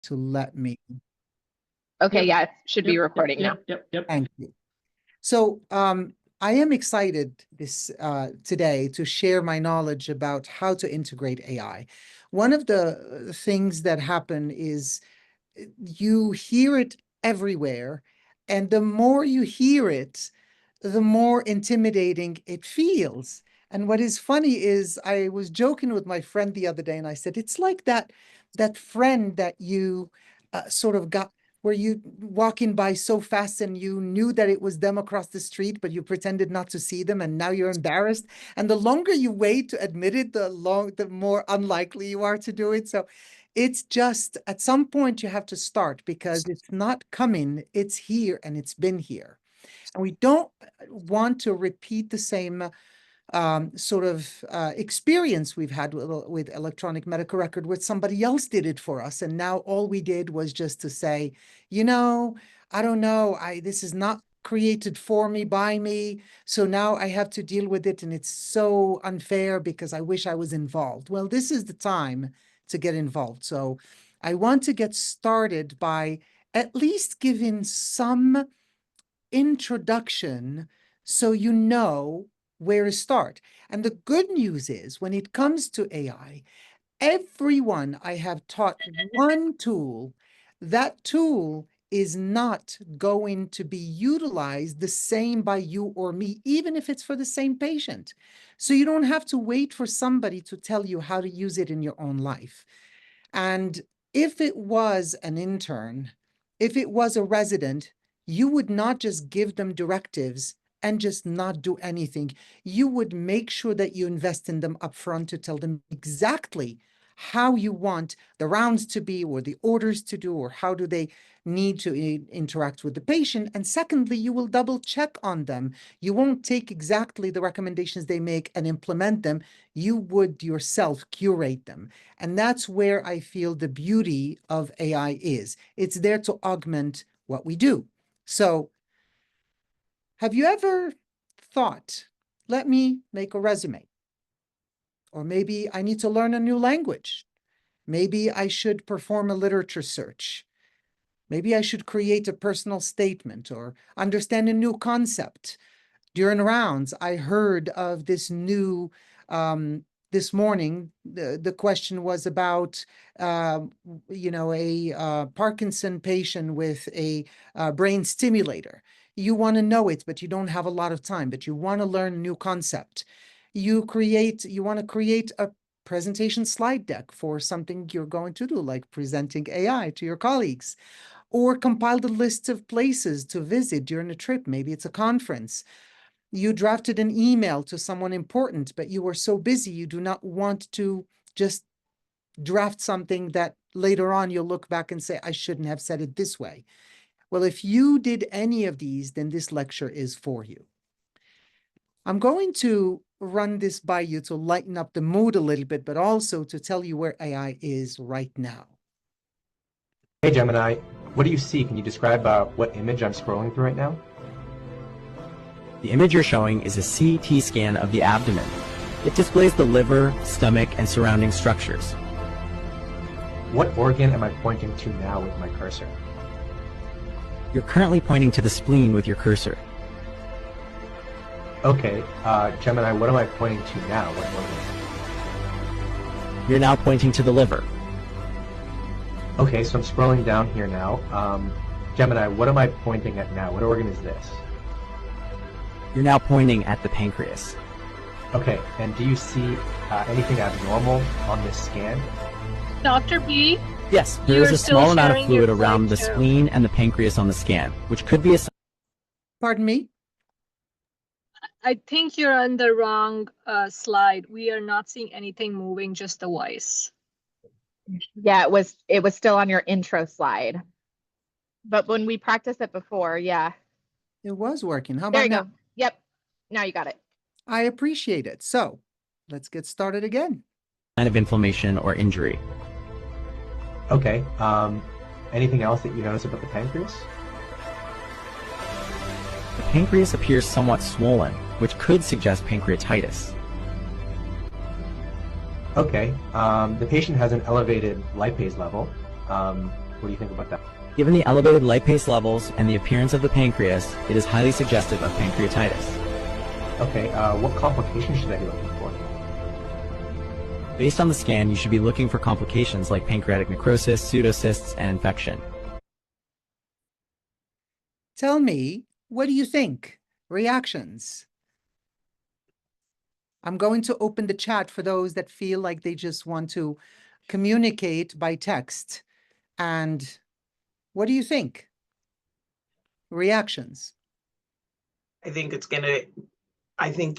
to let me. Okay, yeah, it should be recording now. Yep. Thank you. So I am excited today to share my knowledge about how to integrate AI. One of the things that happen is you hear it everywhere, and the more you hear it, the more intimidating it feels. And what is funny is I was joking with my friend the other day, and I said, it's like that friend that you sort of got where you walking by so fast and you knew that it was them across the street, but you pretended not to see them, and now you're embarrassed. And the longer you wait to admit it, the more unlikely you are to do it. So it's just at some point you have to start, because it's not coming, it's here, and it's been here. And we don't want to repeat the same sort of experience we've had with electronic medical record, where somebody else did it for us. And now all we did was just to say, I don't know, this is not created for me, by me. So now I have to deal with it. And it's so unfair because I wish I was involved. Well, this is the time to get involved. So I want to get started by at least giving some introduction so you know where to start. And the good news is, when it comes to AI, everyone I have taught one tool, that tool is not going to be utilized the same by you or me, even if it's for the same patient. So you don't have to wait for somebody to tell you how to use it in your own life. And if it was an intern, if it was a resident, you would not just give them directives and just not do anything. You would make sure that you invest in them upfront to tell them exactly how you want the rounds to be, or the orders to do, or how do they need to interact with the patient. And secondly, you will double check on them. You won't take exactly the recommendations they make and implement them. You would yourself curate them. And that's where I feel the beauty of AI is. It's there to augment what we do. So have you ever thought, let me make a resume? Or maybe I need to learn a new language. Maybe I should perform a literature search. Maybe I should create a personal statement or understand a new concept. During rounds, I heard of this new, this morning, the question was about, a Parkinson patient with a brain stimulator. You want to know it, but you don't have a lot of time, but you want to learn a new concept. You want to create a presentation slide deck for something you're going to do, like presenting AI to your colleagues, or compile the list of places to visit during a trip. Maybe it's a conference. You drafted an email to someone important, but you were so busy, you do not want to just draft something that later on you'll look back and say, I shouldn't have said it this way. Well, if you did any of these, then this lecture is for you. I'm going to run this by you to lighten up the mood a little bit, but also to tell you where AI is right now. Hey Gemini, what do you see? Can you describe what image I'm scrolling through right now? The image you're showing is a CT scan of the abdomen. It displays the liver, stomach, and surrounding structures. What organ am I pointing to now with my cursor? You're currently pointing to the spleen with your cursor. Okay, Gemini, what am I pointing to now? What organ? You're now pointing to the liver. Okay, so I'm scrolling down here now. Gemini, what am I pointing at now? What organ is this? You're now pointing at the pancreas. Okay, and do you see anything abnormal on this scan? Dr. B? Yes, there is a small amount of fluid around the spleen and the pancreas on the scan, which could be a... Pardon me? I think you're on the wrong slide. We are not seeing anything moving, just the voice. Yeah, it was still on your intro slide. But when we practiced it before, yeah. It was working. How There about you now? go. Yep. Now you got it. I appreciate it. So let's get started again. Kind of inflammation or injury. Okay, anything else that you notice about the pancreas? The pancreas appears somewhat swollen, which could suggest pancreatitis. Okay, the patient has an elevated lipase level. What do you think about that? Given the elevated lipase levels and the appearance of the pancreas, it is highly suggestive of pancreatitis. Okay, what complications should I be looking for? Based on the scan, you should be looking for complications like pancreatic necrosis, pseudocysts, and infection. Tell me, what do you think? Reactions. I'm going to open the chat for those that feel like they just want to communicate by text. And what do you think? Reactions. I think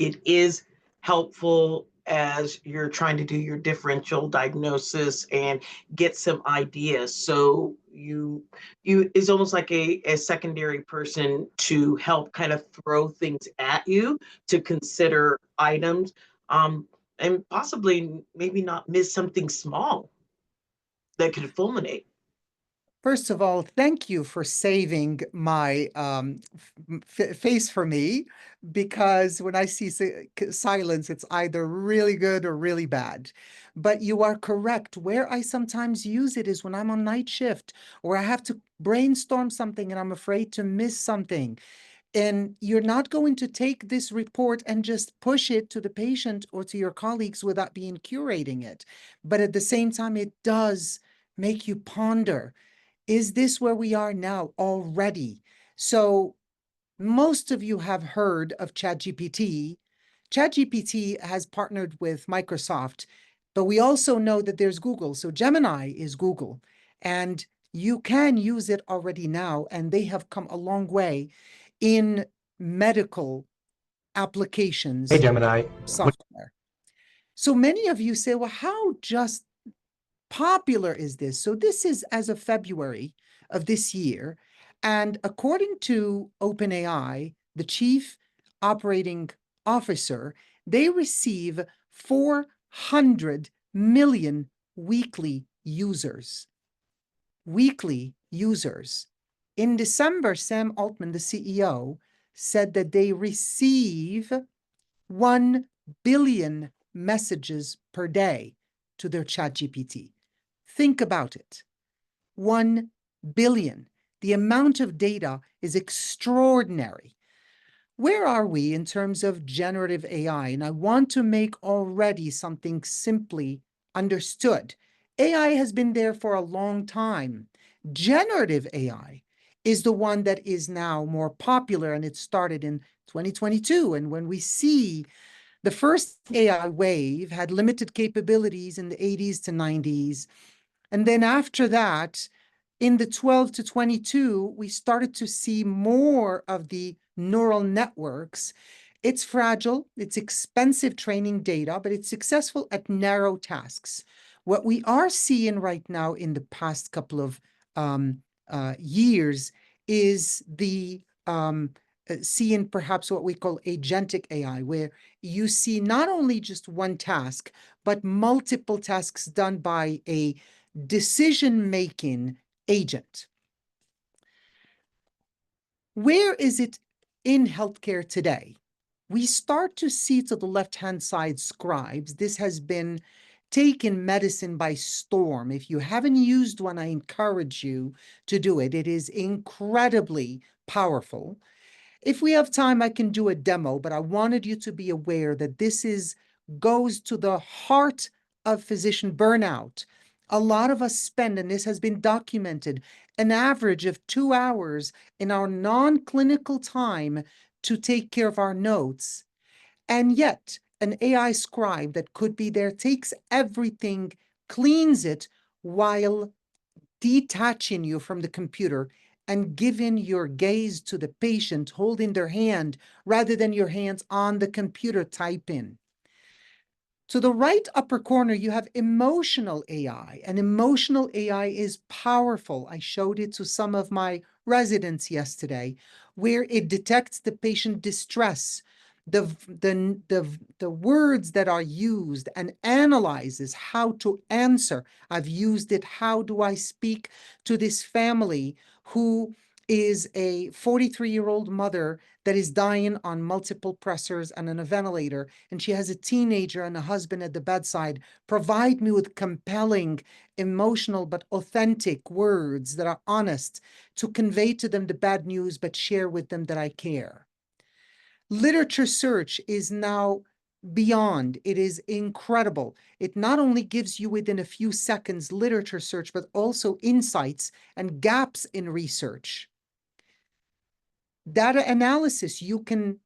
it is helpful as you're trying to do your differential diagnosis and get some ideas. So you is almost like a secondary person to help kind of throw things at you to consider items, and possibly maybe not miss something small that could fulminate. First of all, thank you for saving my face for me, because when I see silence, it's either really good or really bad. But you are correct. Where I sometimes use it is when I'm on night shift, or I have to brainstorm something and I'm afraid to miss something. And you're not going to take this report and just push it to the patient or to your colleagues without being curating it. But at the same time, it does make you ponder. Is this where we are now already? So most of you have heard of ChatGPT. ChatGPT has partnered with Microsoft, but we also know that there's Google. So Gemini is Google, and you can use it already now, and they have come a long way in medical applications. Hey, Gemini. Software. So many of you say, well, how just popular is this? So this is as of February of this year. And according to OpenAI, the chief operating officer, they receive 400 million weekly users. Weekly users. In December, Sam Altman, the CEO, said that they receive 1 billion messages per day to their ChatGPT. Think about it. 1 billion. The amount of data is extraordinary. Where are we in terms of generative AI? And I want to make already something simply understood. AI has been there for a long time. Generative AI is the one that is now more popular, and it started in 2022. And when we see the first AI wave had limited capabilities in the 80s to 90s. And then after that, in the 12 to 22, we started to see more of the neural networks. It's fragile, it's expensive training data, but it's successful at narrow tasks. What we are seeing right now in the past couple of years is the seeing perhaps what we call agentic AI, where you see not only just one task, but multiple tasks done by a decision-making agent. Where is it in healthcare today? We start to see to the left-hand side scribes. This has been taken medicine by storm. If you haven't used one, I encourage you to do it. It is incredibly powerful. If we have time, I can do a demo, but I wanted you to be aware that this goes to the heart of physician burnout. A lot of us spend, and this has been documented, an average of 2 hours in our non-clinical time to take care of our notes. And yet, an AI scribe that could be there takes everything, cleans it, while detaching you from the computer and giving your gaze to the patient, holding their hand rather than your hands on the computer typing. To the right upper corner, you have emotional AI, and emotional AI is powerful. I showed it to some of my residents yesterday, where it detects the patient distress, the words that are used, and analyzes how to answer. I've used it. How do I speak to this family who is a 43-year-old mother that is dying on multiple pressors and on a ventilator, and she has a teenager and a husband at the bedside. Provide me with compelling, emotional, but authentic words that are honest to convey to them the bad news, but share with them that I care. Literature search is now beyond. It is incredible. It not only gives you within a few seconds literature search, but also insights and gaps in research. Data analysis, you can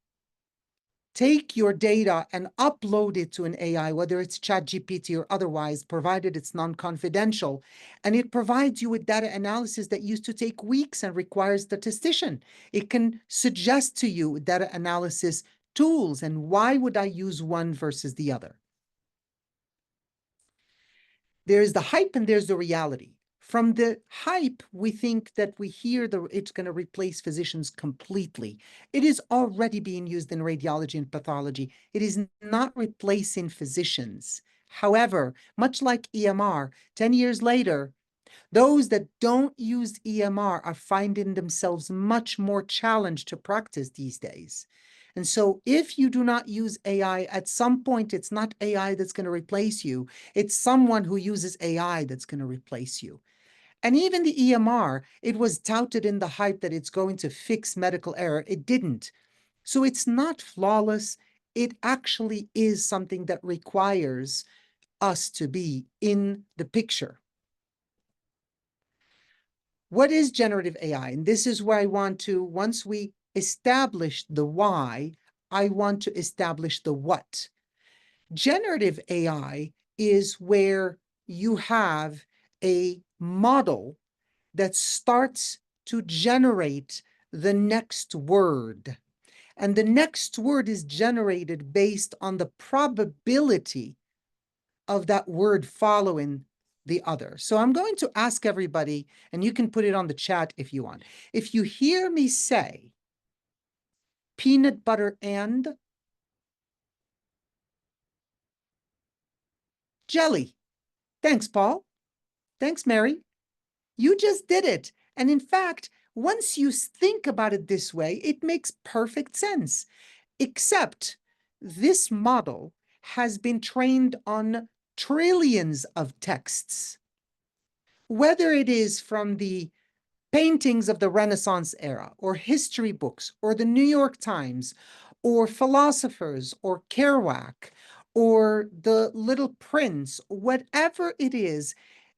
take your data and upload it to an AI, whether it's ChatGPT or otherwise, provided it's non-confidential, and it provides you with data analysis that used to take weeks and requires statistician. It can suggest to you data analysis tools and why would I use one versus the other. There's the hype and there's the reality. From the hype, we think that we hear it's going to replace physicians completely. It is already being used in radiology and pathology. It is not replacing physicians. However, much like EMR, 10 years later, those that don't use EMR are finding themselves much more challenged to practice these days. And so if you do not use AI, at some point, it's not AI that's going to replace you. It's someone who uses AI that's going to replace you. And even the EMR, it was touted in the hype that it's going to fix medical error. It didn't. So it's not flawless. It actually is something that requires us to be in the picture. What is generative AI? And this is where I want to, once we establish the why, I want to establish the what. Generative AI is where you have a model that starts to generate the next word. And the next word is generated based on the probability of that word following the other. So I'm going to ask everybody, and you can put it on the chat if you want. If you hear me say peanut butter and jelly. Thanks, Paul. Thanks, Mary. You just did it. And in fact, once you think about it this way, it makes perfect sense. Except this model has been trained on trillions of texts. Whether it is from the paintings of the Renaissance era, or history books, or the New York Times, or philosophers, or Kerouac, or the Little Prince, whatever it is,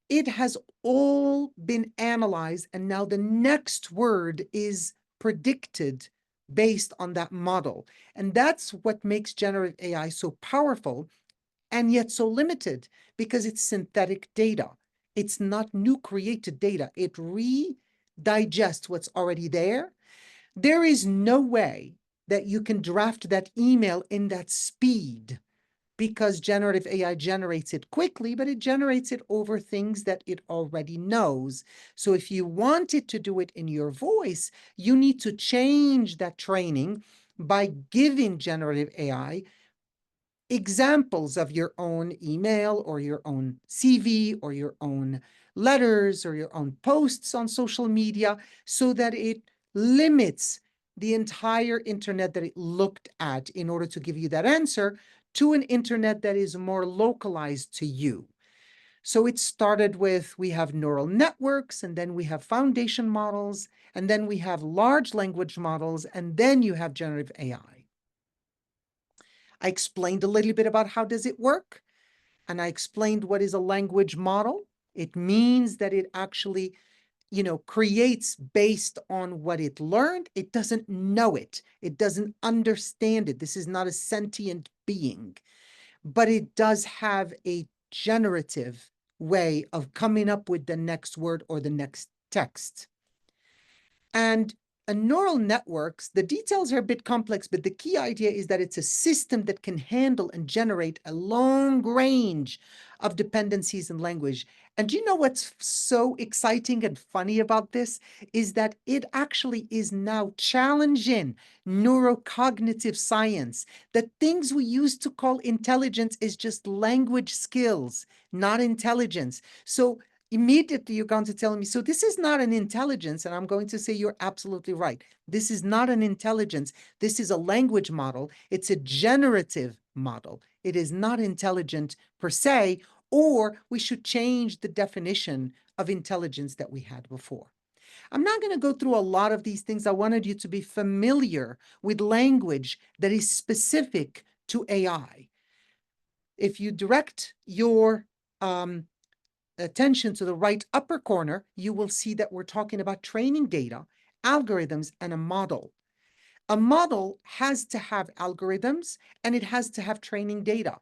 it has all been analyzed, and now the next word is predicted based on that model. And that's what makes generative AI so powerful and yet so limited, because it's synthetic data. It's not new created data. It redigests what's already there. There is no way that you can draft that email in that speed, because generative AI generates it quickly, but it generates it over things that it already knows. So if you want it to do it in your voice, you need to change that training by giving generative AI examples of your own email or your own CV or your own letters or your own posts on social media, so that it limits the entire internet that it looked at in order to give you that answer to an internet that is more localized to you. So it started with, we have neural networks, and then we have foundation models, and then we have large language models, and then you have generative AI. I explained a little bit about how does it work, and I explained what is a language model. It means that it actually, creates based on what it learned. It doesn't know it. It doesn't understand it. This is not a sentient being, but it does have a generative way of coming up with the next word or the next text. And neural networks, the details are a bit complex, but the key idea is that it's a system that can handle and generate a long range of dependencies in language. And do you know what's so exciting and funny about this? Is that it actually is now challenging neurocognitive science. The things we used to call intelligence is just language skills, not intelligence. So immediately you're going to tell me, so this is not an intelligence. And I'm going to say, you're absolutely right. This is not an intelligence. This is a language model. It's a generative model. It is not intelligent per se, or we should change the definition of intelligence that we had before. I'm not going to go through a lot of these things. I wanted you to be familiar with language that is specific to AI. If you direct your attention to the right upper corner, you will see that we're talking about training data, algorithms, and a model. A model has to have algorithms and it has to have training data,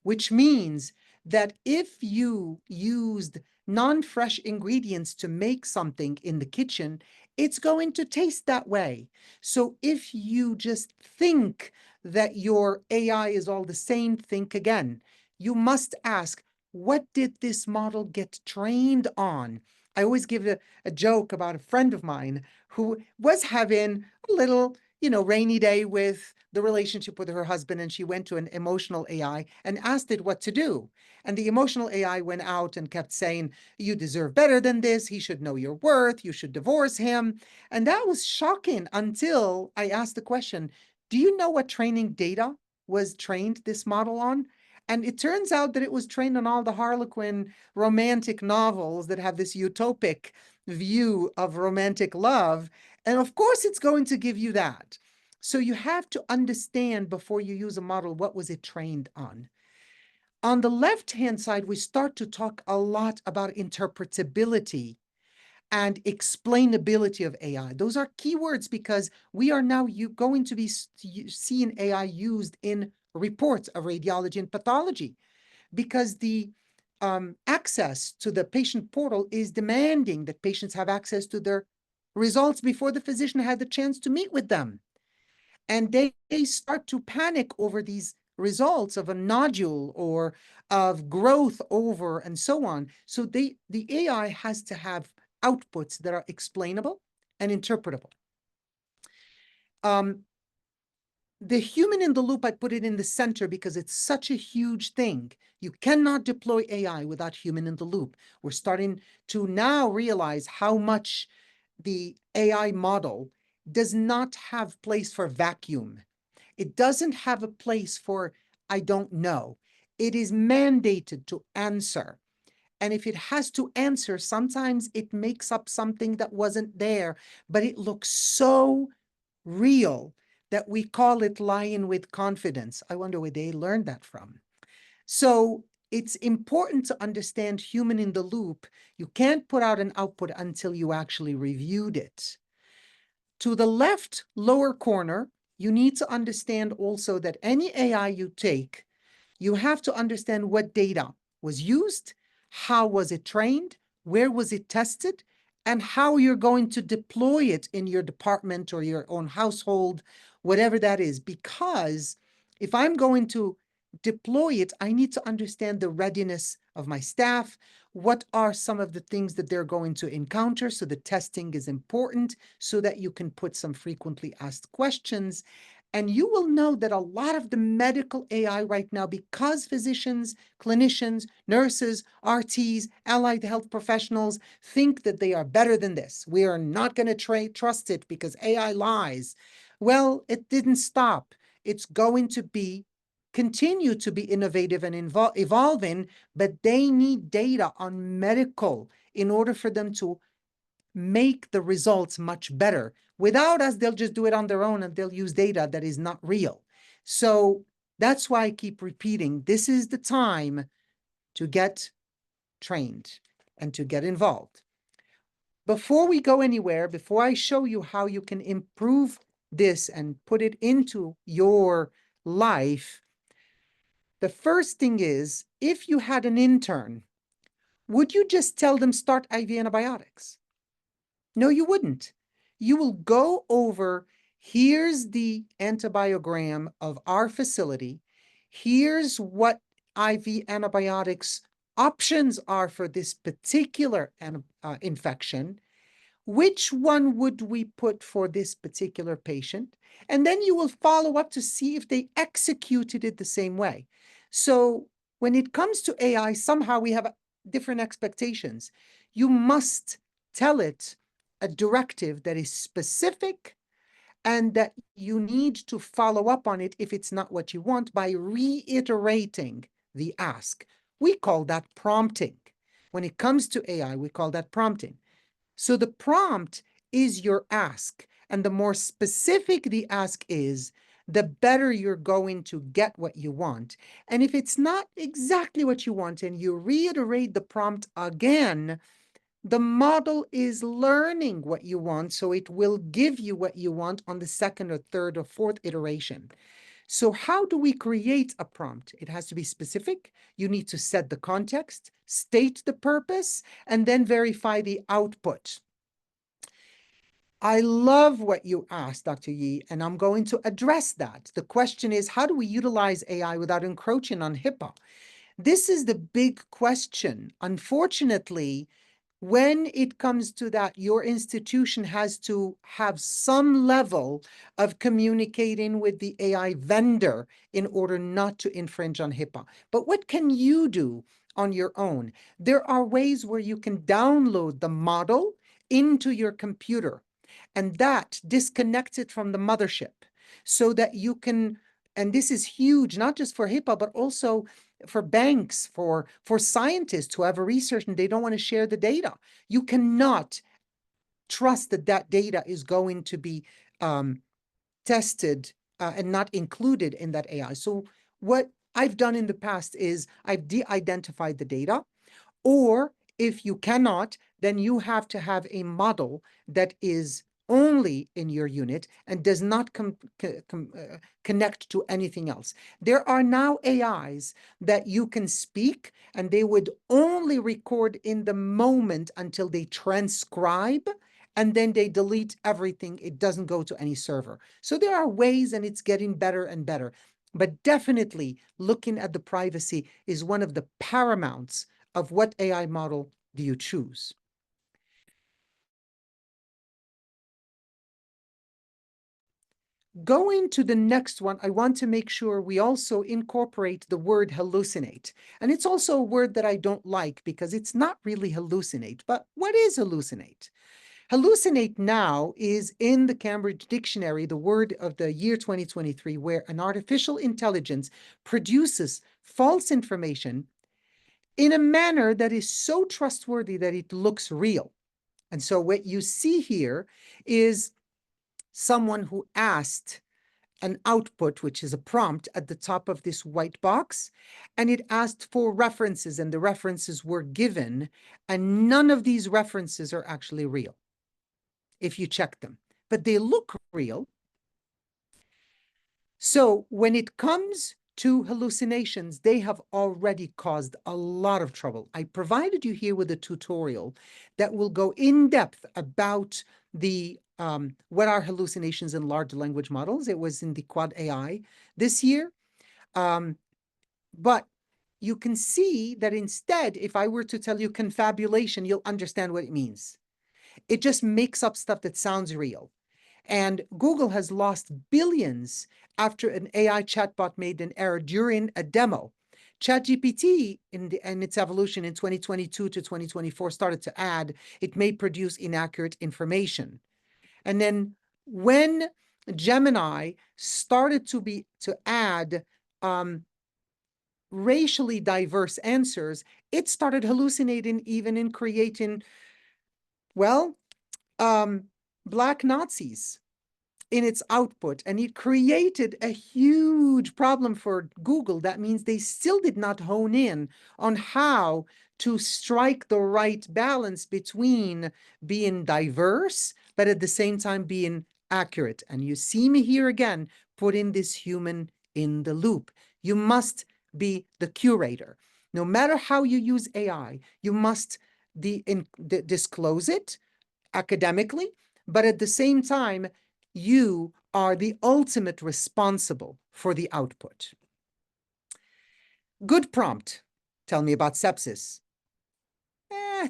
which means that if you used non-fresh ingredients to make something in the kitchen, it's going to taste that way. So if you just think that your AI is all the same, think again. You must ask, what did this model get trained on? I always give a joke about a friend of mine who was having a little, rainy day with the relationship with her husband, and she went to an emotional AI and asked it what to do. And the emotional AI went out and kept saying, you deserve better than this. He should know your worth. You should divorce him. And that was shocking until I asked the question, do you know what training data was trained this model on? And it turns out that it was trained on all the Harlequin romantic novels that have this utopic view of romantic love. And of course, it's going to give you that. So you have to understand before you use a model, what was it trained on? On the left-hand side, we start to talk a lot about interpretability and explainability of AI. Those are keywords because we are now going to be seeing AI used in reports of radiology and pathology, because the access to the patient portal is demanding that patients have access to their results before the physician had the chance to meet with them. And they start to panic over these results of a nodule or of growth over and so on. So the AI has to have outputs that are explainable and interpretable. The human in the loop, I put it in the center because it's such a huge thing. You cannot deploy AI without human in the loop. We're starting to now realize how much the AI model does not have place for vacuum. It doesn't have a place for, I don't know. It is mandated to answer. And if it has to answer, sometimes it makes up something that wasn't there, but it looks so real that we call it lying with confidence. I wonder where they learned that from. So it's important to understand human in the loop. You can't put out an output until you actually reviewed it. To the left lower corner, you need to understand also that any AI you take, you have to understand what data was used, how was it trained, where was it tested, and how you're going to deploy it in your department or your own household, whatever that is. Because if I'm going to deploy it, I need to understand the readiness of my staff. What are some of the things that they're going to encounter? So the testing is important so that you can put some frequently asked questions. And you will know that a lot of the medical AI right now, because physicians, clinicians, nurses, RTs, allied health professionals think that they are better than this. We are not going to trust it because AI lies. Well, it didn't stop. It's going to continue to be innovative and evolving, but they need data on medical in order for them to make the results much better. Without us, they'll just do it on their own and they'll use data that is not real. So that's why I keep repeating, this is the time to get trained and to get involved. Before we go anywhere, before I show you how you can improve this and put it into your life, the first thing is, if you had an intern, would you just tell them start IV antibiotics? No, you wouldn't. You will go over, here's the antibiogram of our facility. Here's what IV antibiotics options are for this particular infection. Which one would we put for this particular patient? And then you will follow up to see if they executed it the same way. So when it comes to AI, somehow we have different expectations. You must tell it a directive that is specific and that you need to follow up on it if it's not what you want by reiterating the ask. We call that prompting. When it comes to AI, we call that prompting. So the prompt is your ask. And the more specific the ask is, the better you're going to get what you want. And if it's not exactly what you want and you reiterate the prompt again, the model is learning what you want, so it will give you what you want on the second or third or fourth iteration. So how do we create a prompt? It has to be specific. You need to set the context, state the purpose, and then verify the output. I love what you asked, Dr. Yi, and I'm going to address that. The question is, how do we utilize AI without encroaching on HIPAA? This is the big question. Unfortunately, when it comes to that, your institution has to have some level of communicating with the AI vendor in order not to infringe on HIPAA. But what can you do on your own? There are ways where you can download the model into your computer, and that disconnects it from the mothership so that you can, and this is huge, not just for HIPAA, but also for banks, for scientists who have a research and they don't want to share the data. You cannot trust that that data is going to be tested and not included in that AI. So what I've done in the past is I've de-identified the data, or if you cannot, then you have to have a model that is only in your unit and does not connect to anything else. There are now AIs that you can speak and they would only record in the moment until they transcribe, and then they delete everything. It doesn't go to any server. So there are ways, and it's getting better and better. But definitely looking at the privacy is one of the paramounts of what AI model do you choose. Going to the next one, I want to make sure we also incorporate the word hallucinate. And it's also a word that I don't like because it's not really hallucinate. But what is hallucinate? Hallucinate now is in the Cambridge Dictionary, the word of the year 2023, where an artificial intelligence produces false information in a manner that is so trustworthy that it looks real. And so what you see here is someone who asked an output, which is a prompt at the top of this white box, and it asked for references, and the references were given, and none of these references are actually real if you check them, but they look real. So when it comes to hallucinations, they have already caused a lot of trouble. I provided you here with a tutorial that will go in depth about the what are hallucinations in large language models. It was in the Quad AI this year. But you can see that instead, if I were to tell you confabulation, you'll understand what it means. It just makes up stuff that sounds real. And Google has lost billions after an AI chatbot made an error during a demo. ChatGPT, in its evolution in 2022 to 2024, started to add, it may produce inaccurate information. And then when Gemini started to add racially diverse answers, it started hallucinating even in creating, well, Black Nazis in its output, and it created a huge problem for Google. That means they still did not hone in on how to strike the right balance between being diverse, but at the same time being accurate. And you see me here again, putting this human in the loop. You must be the curator. No matter how you use AI, you must disclose it academically, but at the same time, you are the ultimate responsible for the output. Good prompt. Tell me about sepsis.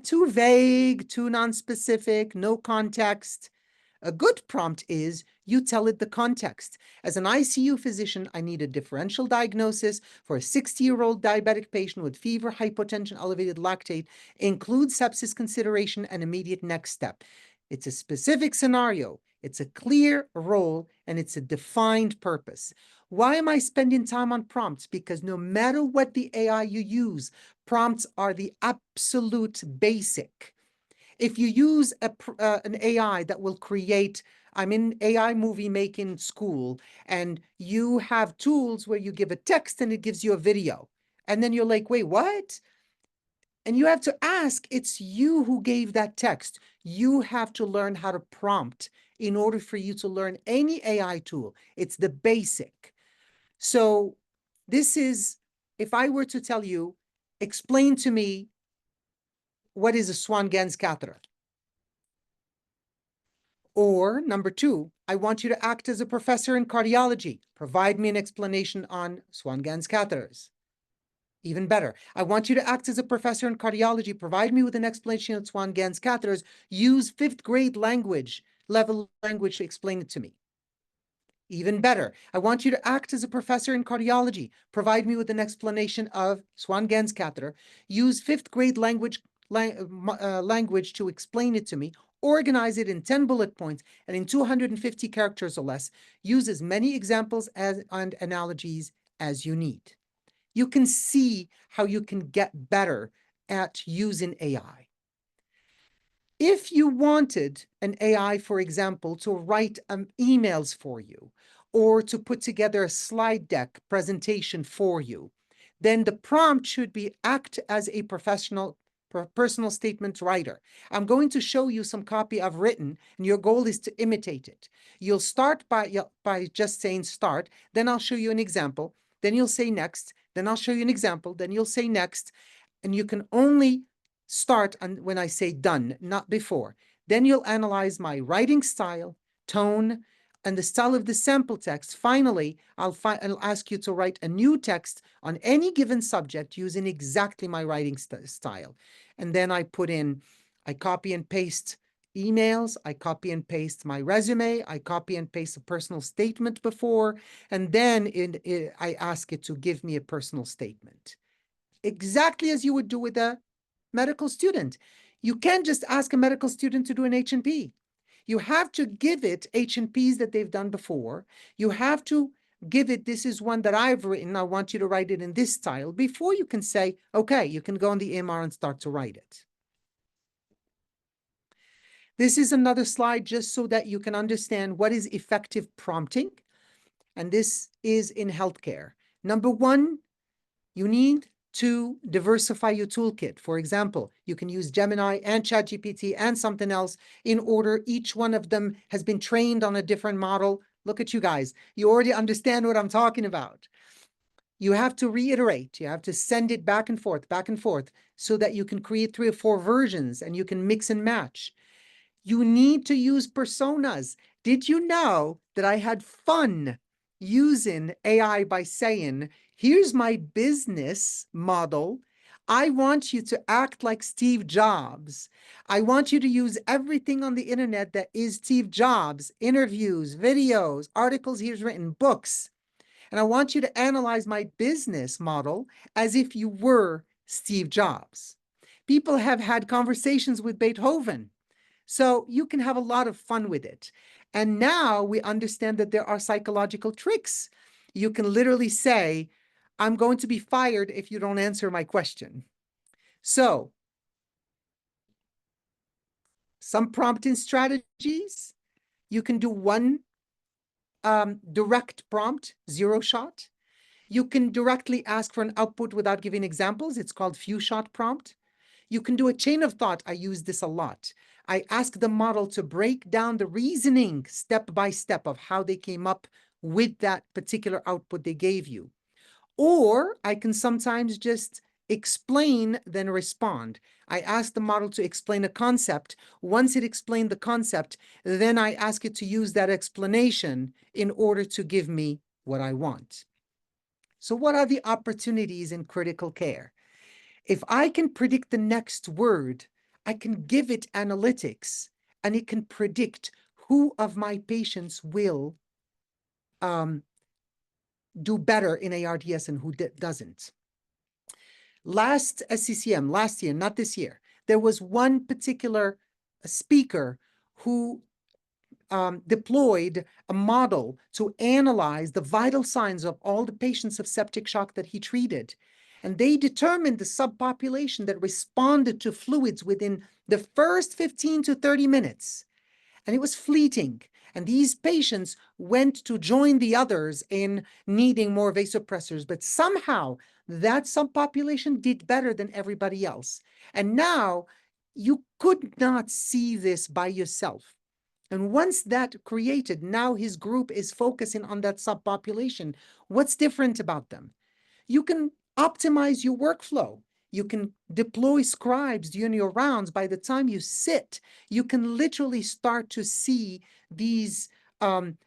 Too vague, too non-specific, no context. A good prompt is you tell it the context. As an ICU physician, I need a differential diagnosis for a 60-year-old diabetic patient with fever, hypotension, elevated lactate, include sepsis consideration and immediate next step. It's a specific scenario, it's a clear role, and it's a defined purpose. Why am I spending time on prompts? Because no matter what the AI you use, prompts are the absolute basic. If you use an AI that will create, I'm in AI movie making school, and you have tools where you give a text and it gives you a video. And then you're like, wait, what? And you have to ask, it's you who gave that text. You have to learn how to prompt in order for you to learn any AI tool. It's the basic. So this is, if I were to tell you, explain to me what is a Swan-Ganz catheter? Or number two, I want you to act as a professor in cardiology. Provide me an explanation on Swan-Ganz catheters. Even better, I want you to act as a professor in cardiology. Provide me with an explanation of Swan-Ganz catheters. Use fifth grade level language to explain it to me. Even better, I want you to act as a professor in cardiology. Provide me with an explanation of Swan-Ganz catheter. Use fifth grade language to explain it to me. Organize it in 10 bullet points and in 250 characters or less. Use as many examples and analogies as you need. You can see how you can get better at using AI. If you wanted an AI, for example, to write emails for you or to put together a slide deck presentation for you, then the prompt should be act as a professional personal statement writer. I'm going to show you some copy I've written, and your goal is to imitate it. You'll start by just saying start, then I'll show you an example, then you'll say next, then I'll show you an example, then you'll say next, and you can only start when I say done, not before. Then you'll analyze my writing style, tone, and the style of the sample text. Finally, I'll ask you to write a new text on any given subject using exactly my writing style. And then I copy and paste emails, I copy and paste my resume, I copy and paste a personal statement before, and then I ask it to give me a personal statement. Exactly as you would do with a medical student. You can't just ask a medical student to do an H&P. You have to give it H&Ps that they've done before. You have to give it, this is one that I've written, I want you to write it in this style, before you can say, okay, you can go on the EMR and start to write it. This is another slide just so that you can understand what is effective prompting. And this is in healthcare. Number one, you need to diversify your toolkit. For example, you can use Gemini and ChatGPT and something else in order. Each one of them has been trained on a different model. Look at you guys. You already understand what I'm talking about. You have to reiterate. You have to send it back and forth, so that you can create 3 or 4 versions and you can mix and match. You need to use personas. Did you know that I had fun using AI by saying, here's my business model. I want you to act like Steve Jobs. I want you to use everything on the internet that is Steve Jobs, interviews, videos, articles he's written, books. And I want you to analyze my business model as if you were Steve Jobs. People have had conversations with Beethoven. So you can have a lot of fun with it. And now we understand that there are psychological tricks. You can literally say, I'm going to be fired if you don't answer my question. So some prompting strategies, you can do one direct prompt, 0 shot. You can directly ask for an output without giving examples. It's called few shot prompt. You can do a chain of thought. I use this a lot. I ask the model to break down the reasoning step by step of how they came up with that particular output they gave you. Or I can sometimes just explain, then respond. I ask the model to explain a concept. Once it explained the concept, then I ask it to use that explanation in order to give me what I want. So what are the opportunities in critical care? If I can predict the next word, I can give it analytics and it can predict who of my patients will do better in ARDS and who doesn't. Last SCCM, last year, not this year, there was one particular speaker who deployed a model to analyze the vital signs of all the patients of septic shock that he treated. And they determined the subpopulation that responded to fluids within the first 15 to 30 minutes. And it was fleeting. And these patients went to join the others in needing more vasopressors, but somehow that subpopulation did better than everybody else. And now you could not see this by yourself. And once that created, now his group is focusing on that subpopulation. What's different about them? You can optimize your workflow. You can deploy scribes during your rounds. By the time you sit, you can literally start to see these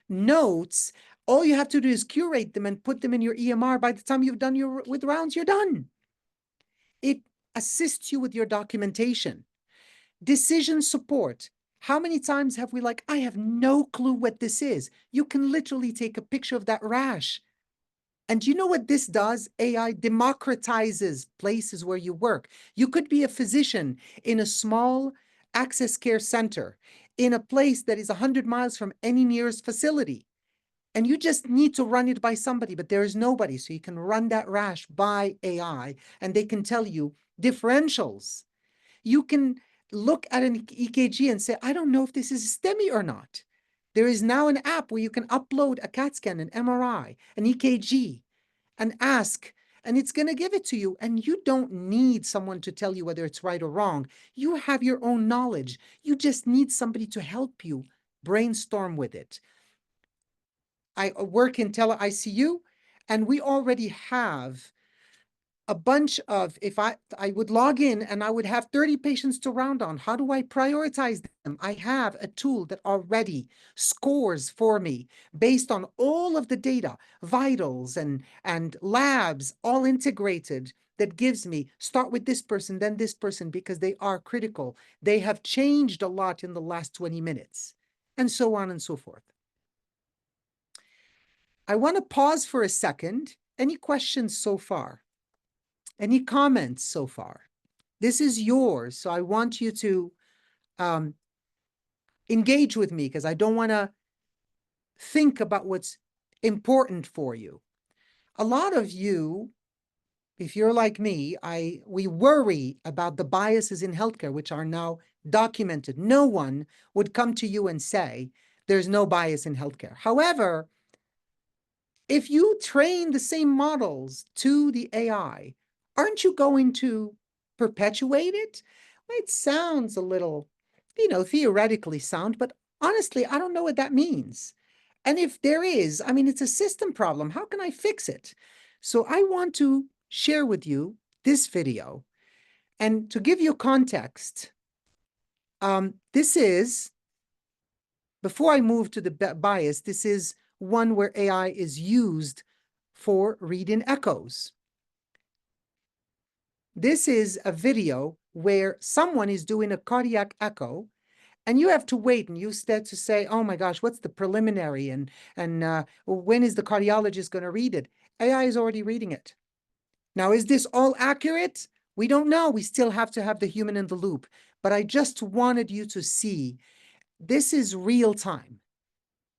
notes. All you have to do is curate them and put them in your EMR. By the time you've done your with rounds, you're done. It assists you with your documentation. Decision support. How many times have we like, I have no clue what this is. You can literally take a picture of that rash. And you know what this does? AI democratizes places where you work. You could be a physician in a small access care center in a place that is 100 miles from any nearest facility. And you just need to run it by somebody, but there is nobody. So you can run that rash by AI and they can tell you differentials. You can look at an EKG and say, I don't know if this is STEMI or not. There is now an app where you can upload a CAT scan, an MRI, an EKG, and ask, and it's going to give it to you. And you don't need someone to tell you whether it's right or wrong. You have your own knowledge. You just need somebody to help you brainstorm with it. I work in tele-ICU, and we already have a bunch of, if I would log in and I would have 30 patients to round on, how do I prioritize them? I have a tool that already scores for me based on all of the data, vitals and labs, all integrated, that gives me, start with this person, then this person, because they are critical. They have changed a lot in the last 20 minutes, and so on and so forth. I want to pause for a second. Any questions so far? Any comments so far? This is yours, so I want you to engage with me because I don't want to think about what's important for you. A lot of you, if you're like me, we worry about the biases in healthcare, which are now documented. No one would come to you and say there's no bias in healthcare. However, if you train the same models to the AI, aren't you going to perpetuate it? Well, it sounds a little, theoretically sound, but honestly, I don't know what that means. And if there is, I mean, it's a system problem. How can I fix it? So I want to share with you this video. And to give you context, this is, before I move to the bias, this is one where AI is used for read-in echoes. This is a video where someone is doing a cardiac echo, and you have to wait, and you start to say, oh my gosh, what's the preliminary, and when is the cardiologist going to read it? AI is already reading it. Now, is this all accurate? We don't know. We still have to have the human in the loop. But I just wanted you to see, this is real time.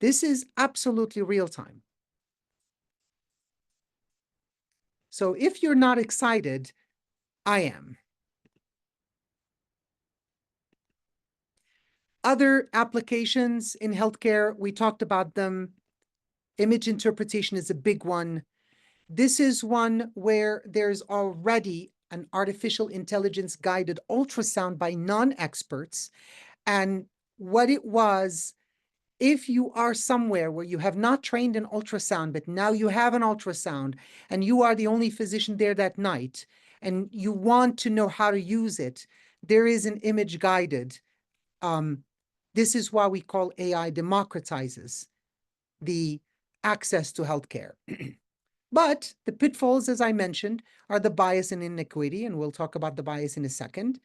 This is absolutely real time. So if you're not excited, I am. Other applications in healthcare, we talked about them. Image interpretation is a big one. This is one where there's already an artificial intelligence guided ultrasound by non-experts. And what it was, if you are somewhere where you have not trained in ultrasound, but now you have an ultrasound and you are the only physician there that night, and you want to know how to use it, there is an image guided. This is why we call AI democratizes the access to healthcare. But the pitfalls, as I mentioned, are the bias and inequity, and we'll talk about the bias in a second.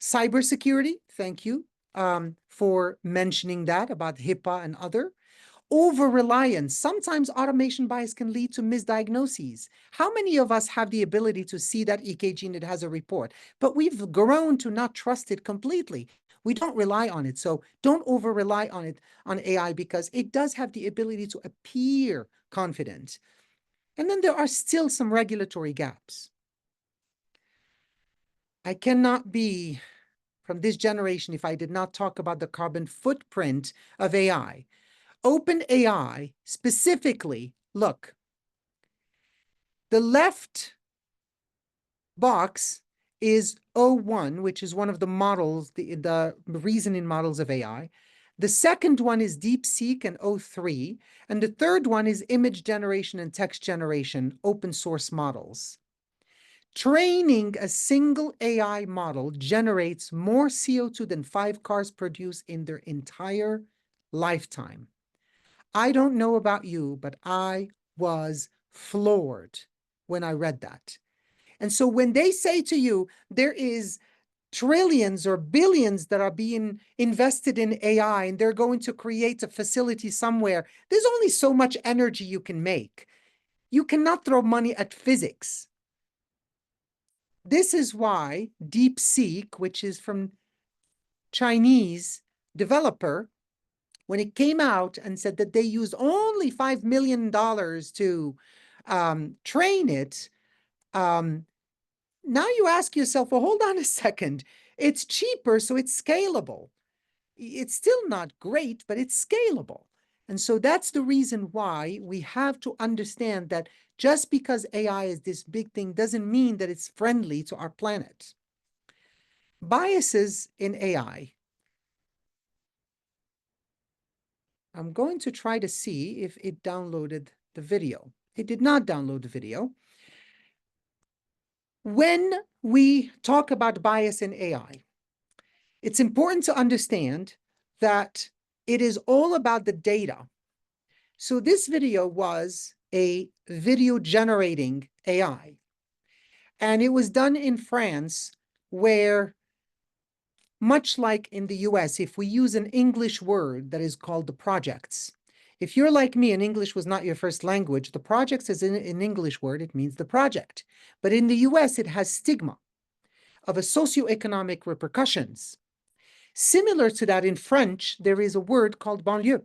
Cybersecurity, thank you. for mentioning that about HIPAA and other. Over-reliance. Sometimes automation bias can lead to misdiagnoses. How many of us have the ability to see that EKG and it has a report? But we've grown to not trust it completely. We don't rely on it. So don't over-rely on it, on AI, because it does have the ability to appear confident. And then there are still some regulatory gaps. I cannot be from this generation if I did not talk about the carbon footprint of AI. OpenAI specifically, look, the left box is O1, which is one of the models, the reasoning models of AI. The second one is DeepSeek and O3. And the third one is image generation and text generation, open source models. Training a single AI model generates more CO2 than 5 cars produce in their entire lifetime. I don't know about you, but I was floored when I read that. And so when they say to you, there is trillions or billions that are being invested in AI and they're going to create a facility somewhere, there's only so much energy you can make. You cannot throw money at physics. This is why DeepSeek, which is from Chinese developer, when it came out and said that they used only $5 million to train it, now you ask yourself, well, hold on a second. It's cheaper, so it's scalable. It's still not great, but it's scalable. And so that's the reason why we have to understand that just because AI is this big thing doesn't mean that it's friendly to our planet. Biases in AI. I'm going to try to see if it downloaded the video. It did not download the video. When we talk about bias in AI, it's important to understand that it is all about the data. So this video was a video generating AI. And it was done in France, where much like in the US, if we use an English word that is called the projects, if you're like me and English was not your first language, the projects is an English word, it means the project. But in the US, it has stigma of a socioeconomic repercussions. Similar to that in French, there is a word called banlieue.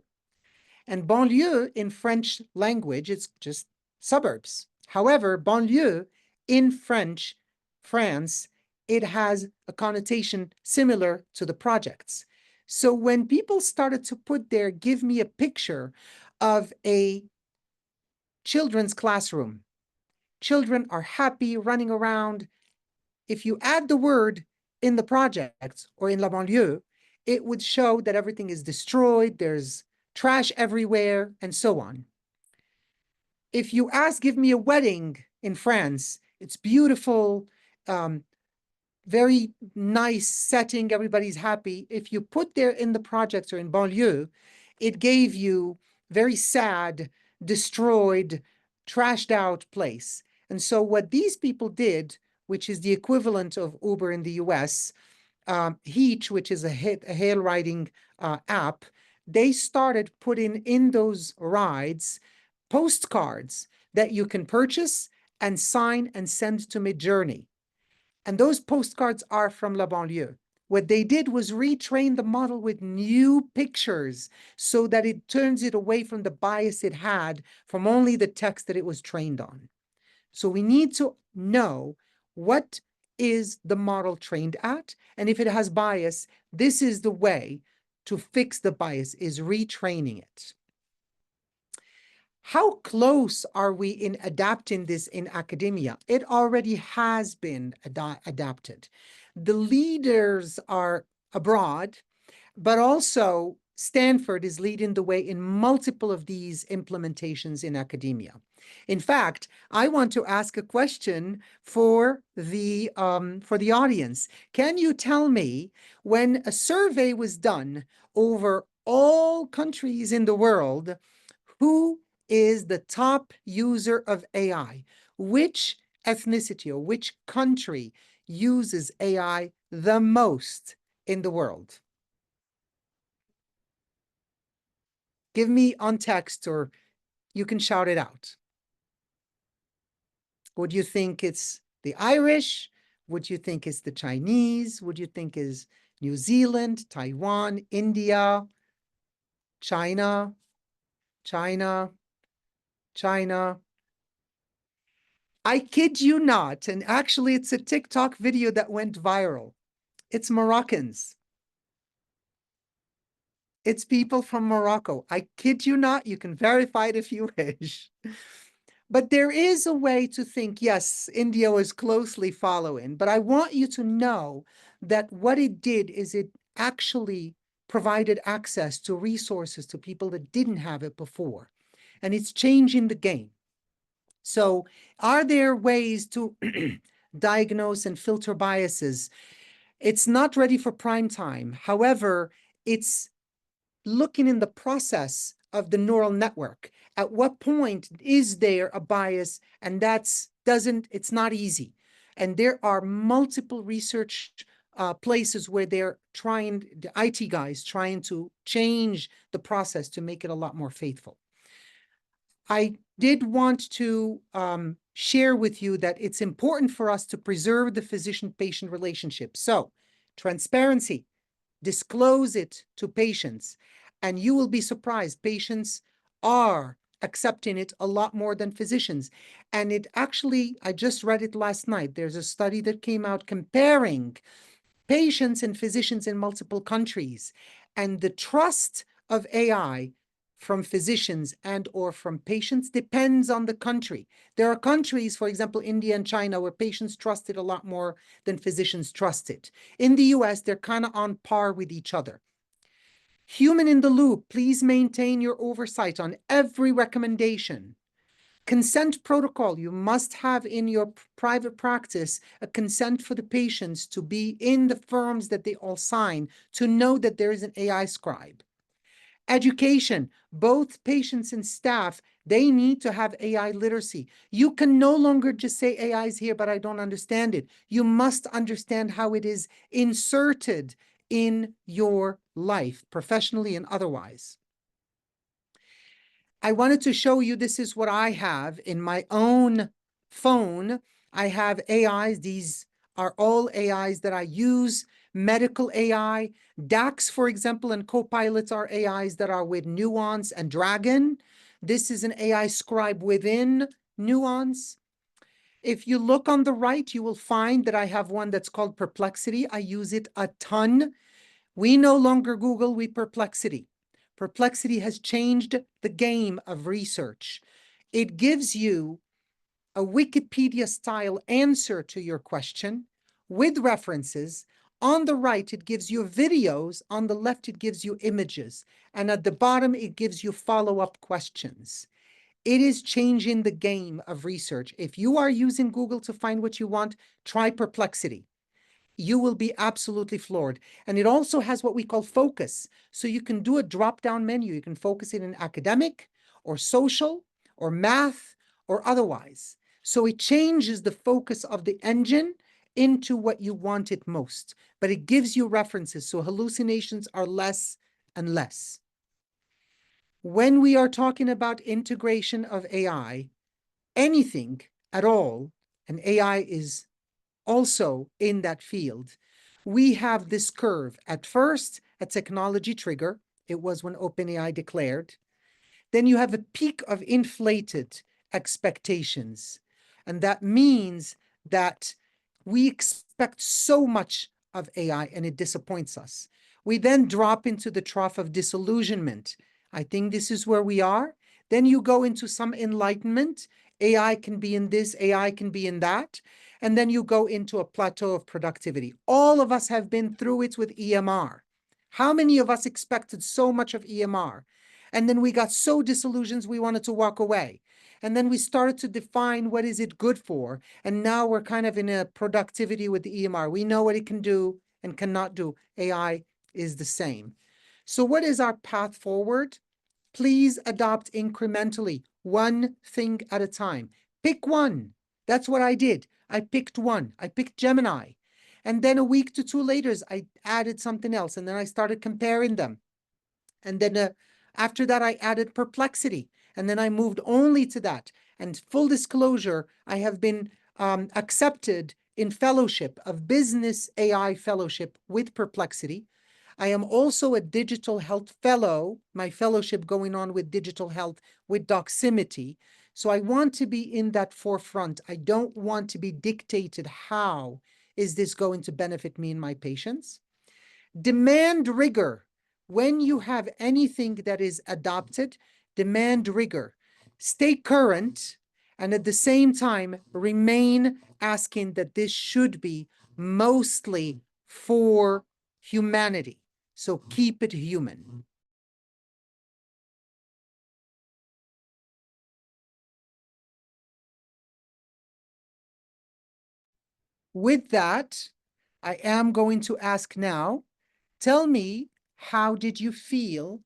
And banlieue in French language, it's just suburbs. However, banlieue in France, it has a connotation similar to the projects. So when people started to put there, give me a picture of a children's classroom. Children are happy running around. If you add the word in the projects or in la banlieue, it would show that everything is destroyed, there's trash everywhere, and so on. If you ask, give me a wedding in France, it's beautiful, very nice setting, everybody's happy. If you put there in the projects or in banlieue, it gave you very sad, destroyed, trashed out place. And so what these people did, which is the equivalent of Uber in the US, Hitch, which is a hail riding app, they started putting in those rides postcards that you can purchase and sign and send to Midjourney. And those postcards are from La Banlieue. What they did was retrain the model with new pictures so that it turns it away from the bias it had from only the text that it was trained on. So we need to know what is the model trained at, and if it has bias, this is the way to fix the bias, is retraining it. How close are we in adapting this in academia? It already has been adapted. The leaders are abroad, but also Stanford is leading the way in multiple of these implementations in academia. In fact, I want to ask a question for the audience. Can you tell me, when a survey was done over all countries in the world, who is the top user of AI? Which ethnicity or which country uses AI the most in the world? Give me on text, or you can shout it out. Would you think it's the Irish? Would you think it's the Chinese? Would you think is New Zealand, Taiwan, India, China, China, China? I kid you not, and actually it's a TikTok video that went viral. It's Moroccans. It's people from Morocco. I kid you not. You can verify it if you wish. But there is a way to think, yes, India was closely following, but I want you to know that what it did is it actually provided access to resources to people that didn't have it before. And it's changing the game. So are there ways to diagnose and filter biases? It's not ready for prime time. However, it's looking in the process of the neural network. At what point is there a bias? And it's not easy. And there are multiple research places where they're trying, the IT guys trying to change the process to make it a lot more faithful. I did want to share with you that it's important for us to preserve the physician-patient relationship. So, transparency, disclose it to patients, and you will be surprised. Patients are accepting it a lot more than physicians. And it actually, I just read it last night. There's a study that came out comparing patients and physicians in multiple countries. And the trust of AI from physicians and or from patients depends on the country. There are countries, for example, India and China, where patients trust it a lot more than physicians trust it. In the US, they're kind of on par with each other. Human in the loop, please maintain your oversight on every recommendation. Consent protocol, you must have in your private practice a consent for the patients to be in the firms that they all sign to know that there is an AI scribe. Education, both patients and staff, they need to have AI literacy. You can no longer just say AI is here, but I don't understand it. You must understand how it is inserted in your life, professionally and otherwise. I wanted to show you, this is what I have in my own phone. I have AIs. These are all AIs that I use. Medical AI, DAX, for example, and Copilots are AIs that are with Nuance and Dragon. This is an AI scribe within Nuance. If you look on the right, you will find that I have one that's called Perplexity. I use it a ton. We no longer Google, we Perplexity. Perplexity has changed the game of research. It gives you a Wikipedia-style answer to your question with references. On the right, it gives you videos. On the left, it gives you images. And at the bottom, it gives you follow-up questions. It is changing the game of research. If you are using Google to find what you want, try Perplexity. You will be absolutely floored. And it also has what we call focus. So you can do a drop-down menu. You can focus it in academic or social or math or otherwise. So it changes the focus of the engine into what you want it most. But it gives you references, so hallucinations are less and less. When we are talking about integration of AI, anything at all, and AI is also in that field, we have this curve. At first, a technology trigger. It was when OpenAI declared. Then you have a peak of inflated expectations. And that means that we expect so much of AI and it disappoints us. We then drop into the trough of disillusionment. I think this is where we are. Then you go into some enlightenment. AI can be in this, AI can be in that. And then you go into a plateau of productivity. All of us have been through it with EMR. How many of us expected so much of EMR? And then we got so disillusioned we wanted to walk away. And then we started to define what is it good for. And now we're kind of in a productivity with the EMR. We know what it can do and cannot do. AI is the same. So what is our path forward? Please adopt incrementally, one thing at a time. Pick one. That's what I did. I picked one. I picked Gemini. And then a week to two later, I added something else. And then I started comparing them. And then After that, I added Perplexity, and then I moved only to that. And full disclosure, I have been accepted in fellowship of Business AI Fellowship with Perplexity. I am also a digital health fellow, my fellowship going on with digital health with Doximity. So I want to be in that forefront. I don't want to be dictated how is this going to benefit me and my patients. Demand rigor. When you have anything that is adopted, demand rigor. Stay current, and at the same time, remain asking that this should be mostly for humanity. So keep it human. With that, I am going to ask now, tell me, how did you feel?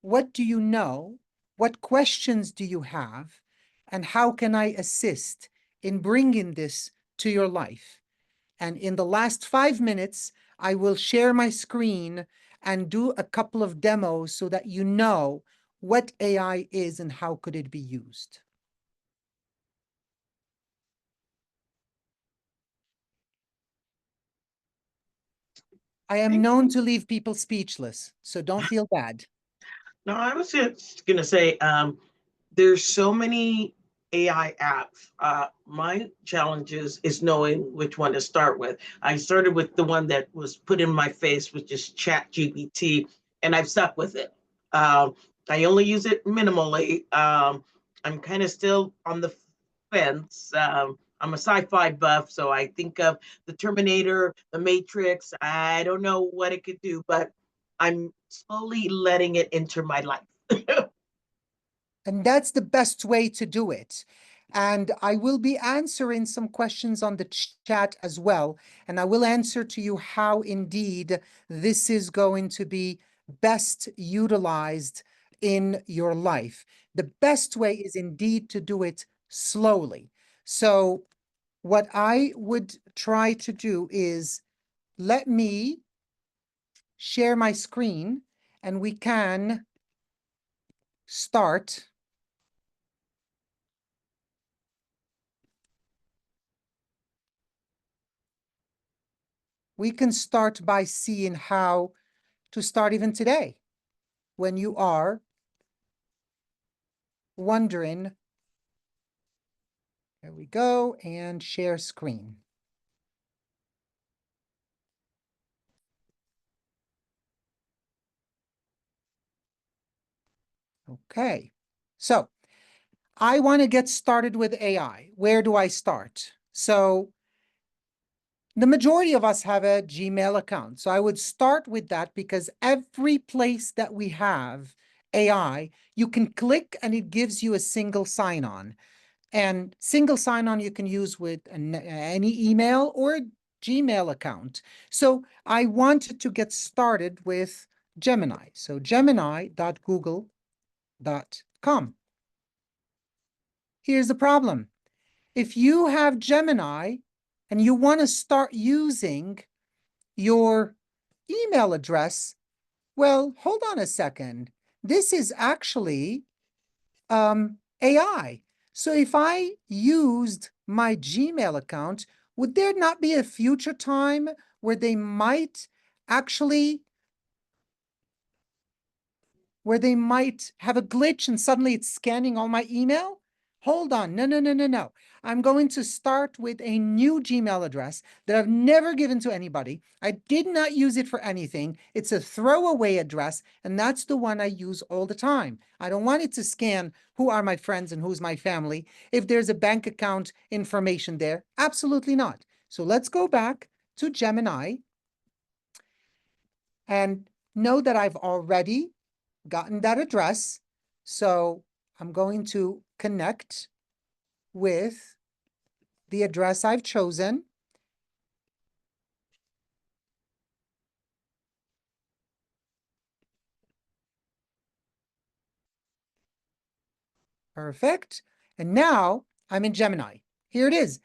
What do you know? What questions do you have? And how can I assist in bringing this to your life? And in the last 5 minutes, I will share my screen and do a couple of demos so that you know what AI is and how could it be used. I am known to leave people speechless, so don't feel bad. No, I was just gonna say, there's so many AI apps. My challenge is knowing which one to start with. I started with the one that was put in my face, which is ChatGPT, and I've stuck with it. I only use it minimally. I'm kind of still on the fence. I'm a sci-fi buff, so I think of the Terminator, the Matrix. I don't know what it could do, but I'm slowly letting it enter my life. And that's the best way to do it. And I will be answering some questions on the chat as well. And I will answer to you how indeed this is going to be best utilized in your life. The best way is indeed to do it slowly. So what I would try to do is let me share my screen and we can start. We can start by seeing how to start even today when you are wondering. There we go, and share screen. Okay, so I want to get started with AI. Where do I start? So the majority of us have a Gmail account. So I would start with that because every place that we have AI, you can click and it gives you a single sign-on. And single sign-on you can use with any email or Gmail account. So I wanted to get started with Gemini. So gemini.google.com. Here's the problem. If you have Gemini and you want to start using your email address, well, hold on a second. This is actually AI. So if I used my Gmail account, would there not be a future time where they might actually, have a glitch and suddenly it's scanning all my email? Hold on, no. I'm going to start with a new Gmail address that I've never given to anybody. I did not use it for anything. It's a throwaway address, and that's the one I use all the time. I don't want it to scan who are my friends and who's my family. If there's a bank account information there, absolutely not. So let's go back to Gemini and know that I've already gotten that address. So I'm going to connect with the address I've chosen. Perfect. And now I'm in Gemini. Here it is.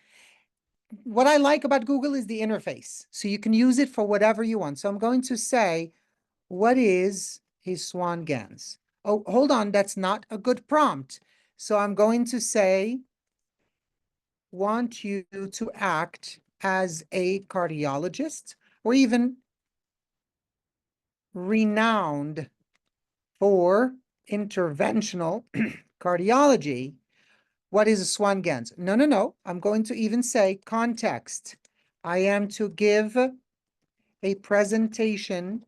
What I like about Google is the interface. So you can use it for whatever you want. So I'm going to say, what is a swan ganz? Oh, hold on, that's not a good prompt. So I'm going to say, want you to act as a cardiologist or even renowned for interventional cardiology. What is a Swan Ganz? No, no, no. I'm going to even say context. I am to give a presentation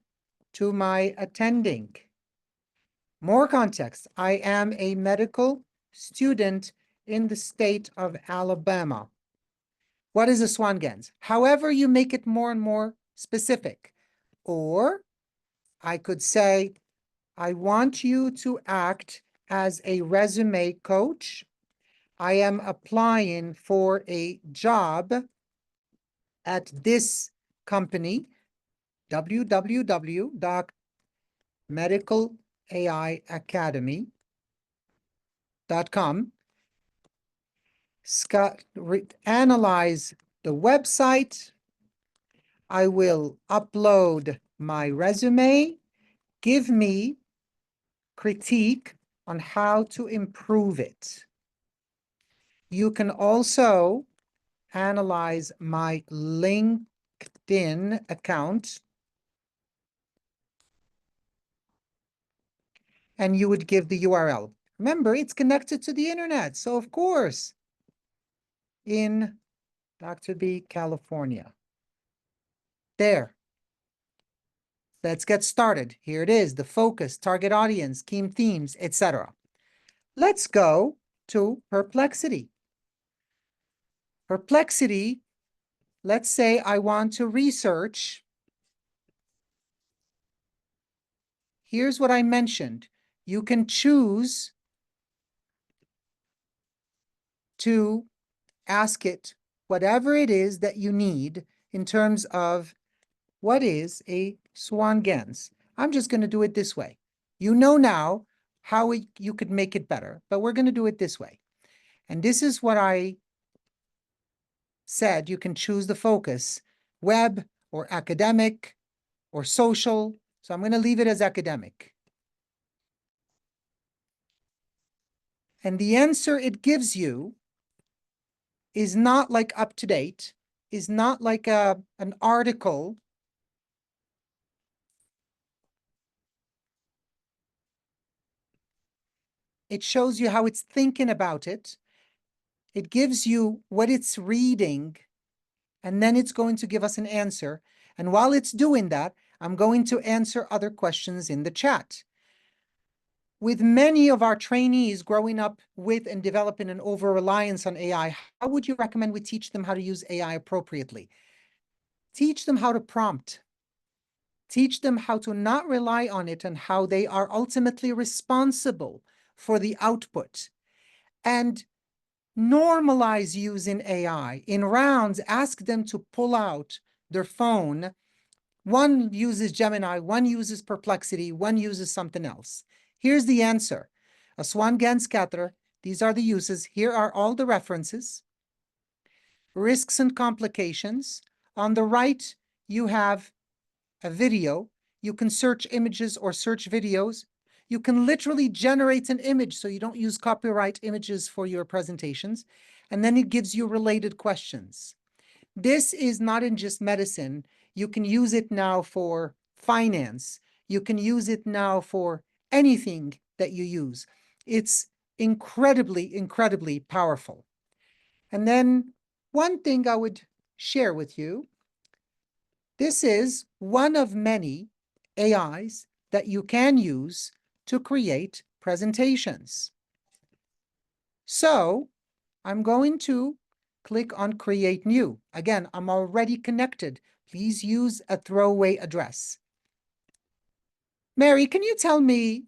to my attending. More context. I am a medical student in the state of Alabama. What is a Swan Ganz? However you make it more and more specific. Or I could say, I want you to act as a resume coach. I am applying for a job at this company, www.medicalaiacademy.com. Analyze the website. I will upload my resume. Give me critique on how to improve it. You can also analyze my LinkedIn account, and you would give the URL. Remember, it's connected to the internet. So of course, in Dr. B, California. There. Let's get started. Here it is, the focus, target audience, key themes, etc. Let's go to perplexity. Perplexity, let's say I want to research. Here's what I mentioned. You can choose to ask it whatever it is that you need in terms of what is a Swan Ganz. I'm just going to do it this way. You know now how you could make it better, but we're going to do it this way. And this is what I said. You can choose the focus, web or academic or social. So I'm going to leave it as academic. And the answer it gives you is not like up to date, is not like an article. It shows you how it's thinking about it. It gives you what it's reading, and then it's going to give us an answer. And while it's doing that, I'm going to answer other questions in the chat. With many of our trainees growing up with and developing an over-reliance on AI, how would you recommend we teach them how to use AI appropriately? Teach them how to prompt. Teach them how to not rely on it and how they are ultimately responsible for the output. And normalize using AI. In rounds, ask them to pull out their phone. One uses Gemini, one uses Perplexity, one uses something else. Here's the answer. A Swan Ganz scatter. These are the uses. Here are all the references. Risks and complications. On the right, you have a video. You can search images or search videos. You can literally generate an image so you don't use copyright images for your presentations. And then it gives you related questions. This is not in just medicine. You can use it now for finance. You can use it now for anything that you use. It's incredibly, incredibly powerful. And then one thing I would share with you, this is one of many AIs that you can use to create presentations. So I'm going to click on Create New. Again, I'm already connected. Please use a throwaway address. Mary, can you tell me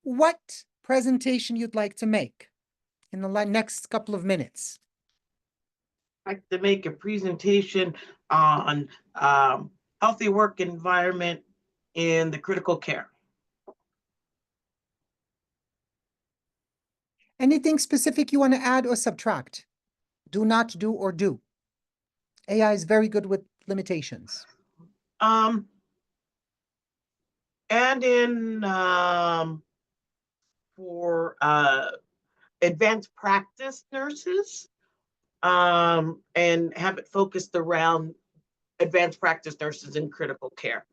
what presentation you'd like to make in the next couple of minutes? I'd like to make a presentation on healthy work environment in the critical care. Anything specific you want to add or subtract? Do not do or do. AI is very good with limitations. And in for advanced practice nurses, and have it focused around advanced practice nurses in critical care.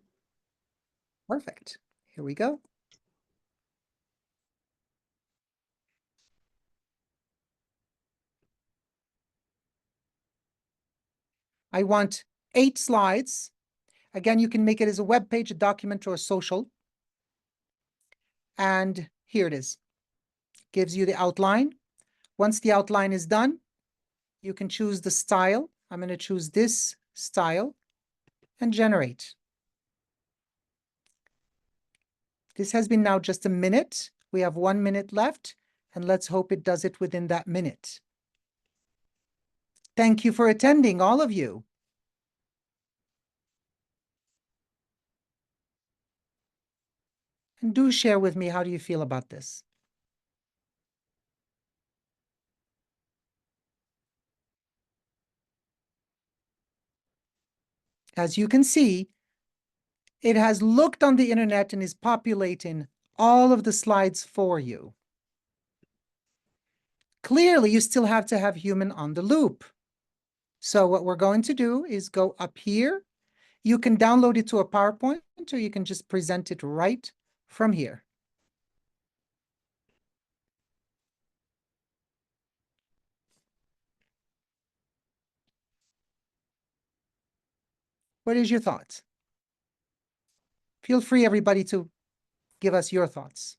Perfect. Here we go. I want 8 slides. Again, you can make it as a web page, a document, or a social. And here it is. Gives you the outline. Once the outline is done, you can choose the style. I'm going to choose this style and generate. This has been now just a minute. We have 1 minute left, and let's hope it does it within that minute. Thank you for attending, all of you. And do share with me, how do you feel about this? As you can see, it has looked on the internet and is populating all of the slides for you. Clearly, you still have to have human on the loop. So what we're going to do is go up here. You can download it to a PowerPoint, or you can just present it right from here. What is your thoughts? Feel free, everybody, to give us your thoughts.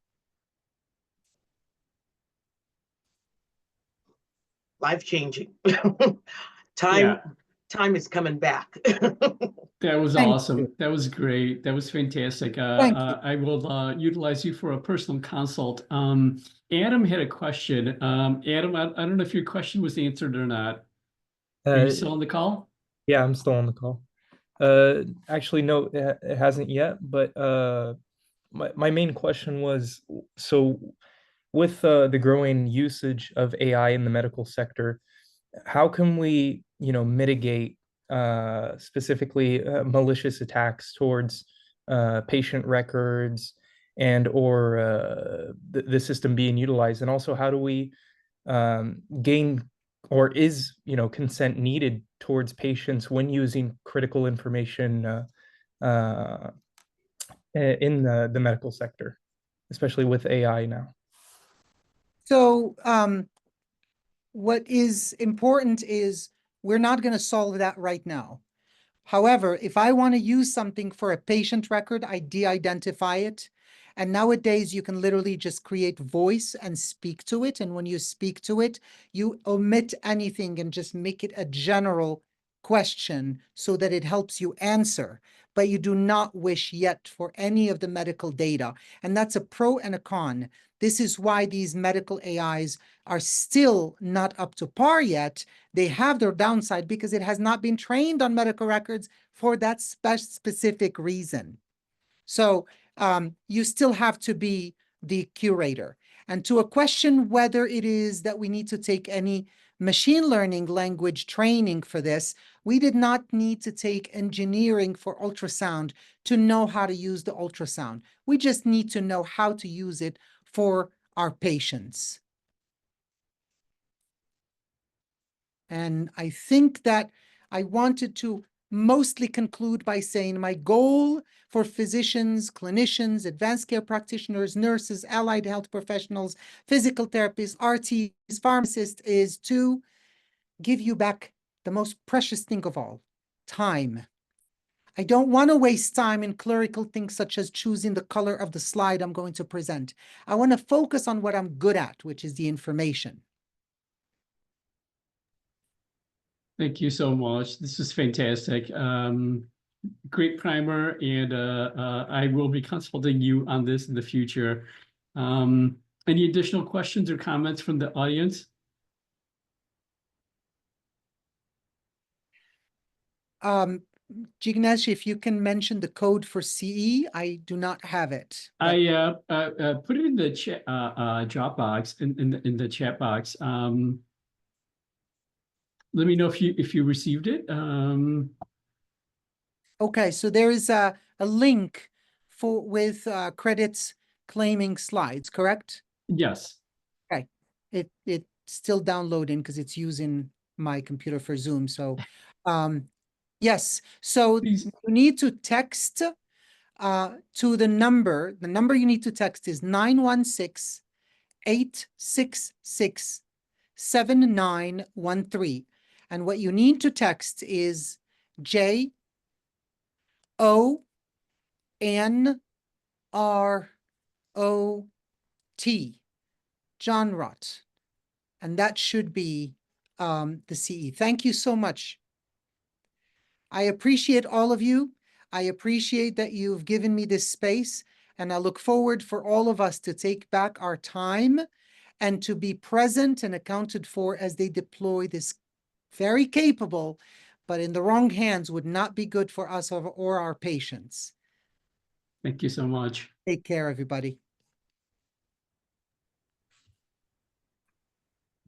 Life-changing. Time is coming back. That was Thank awesome. you. That was great. That was fantastic. Thank you. I will utilize you for a personal consult. Adam had a question. Adam, I don't know if your question was answered or not. Are you still on the call? Yeah, I'm still on the call. Actually, no, it hasn't yet. But my main question was, so with the growing usage of AI in the medical sector, how can we, mitigate specifically malicious attacks towards patient records and or the system being utilized? And also, how do we gain, or is consent needed towards patients when using critical information in the medical sector, especially with AI now? So what is important is we're not going to solve that right now. However, if I want to use something for a patient record, I de-identify it. And nowadays, you can literally just create voice and speak to it. And when you speak to it, you omit anything and just make it a general question so that it helps you answer. But you do not wish yet for any of the medical data. And that's a pro and a con. This is why these medical AIs are still not up to par yet. They have their downside because it has not been trained on medical records for that specific reason. So you still have to be the curator. And to a question whether it is that we need to take any machine learning language training for this, we did not need to take engineering for ultrasound to know how to use the ultrasound. We just need to know how to use it for our patients. And I think that I wanted to mostly conclude by saying my goal for physicians, clinicians, advanced care practitioners, nurses, allied health professionals, physical therapists, RTs, pharmacists is to give you back the most precious thing of all, time. I don't want to waste time in clerical things such as choosing the color of the slide I'm going to present. I want to focus on what I'm good at, which is the information. Thank you so much. This is fantastic. Great primer, and I will be consulting you on this in the future. Any additional questions or comments from the audience? Jignesh, if you can mention the code for CE, I do not have it. But... I put it in the chat Dropbox, in the chat box. Let me know if you received it. Okay, so there is a link with credits claiming slides, correct? Yes. It's still downloading because it's using my computer for Zoom. So, yes. So Please. you need to text to the number. The number you need to text is 916-866-7913. And what you need to text is JONROT, John Rot. And that should be the CE. Thank you so much. I appreciate all of you. I appreciate that you've given me this space, and I look forward for all of us to take back our time and to be present and accounted for as they deploy this very capable, but in the wrong hands would not be good for us or our patients. Thank you so much. Take care, everybody.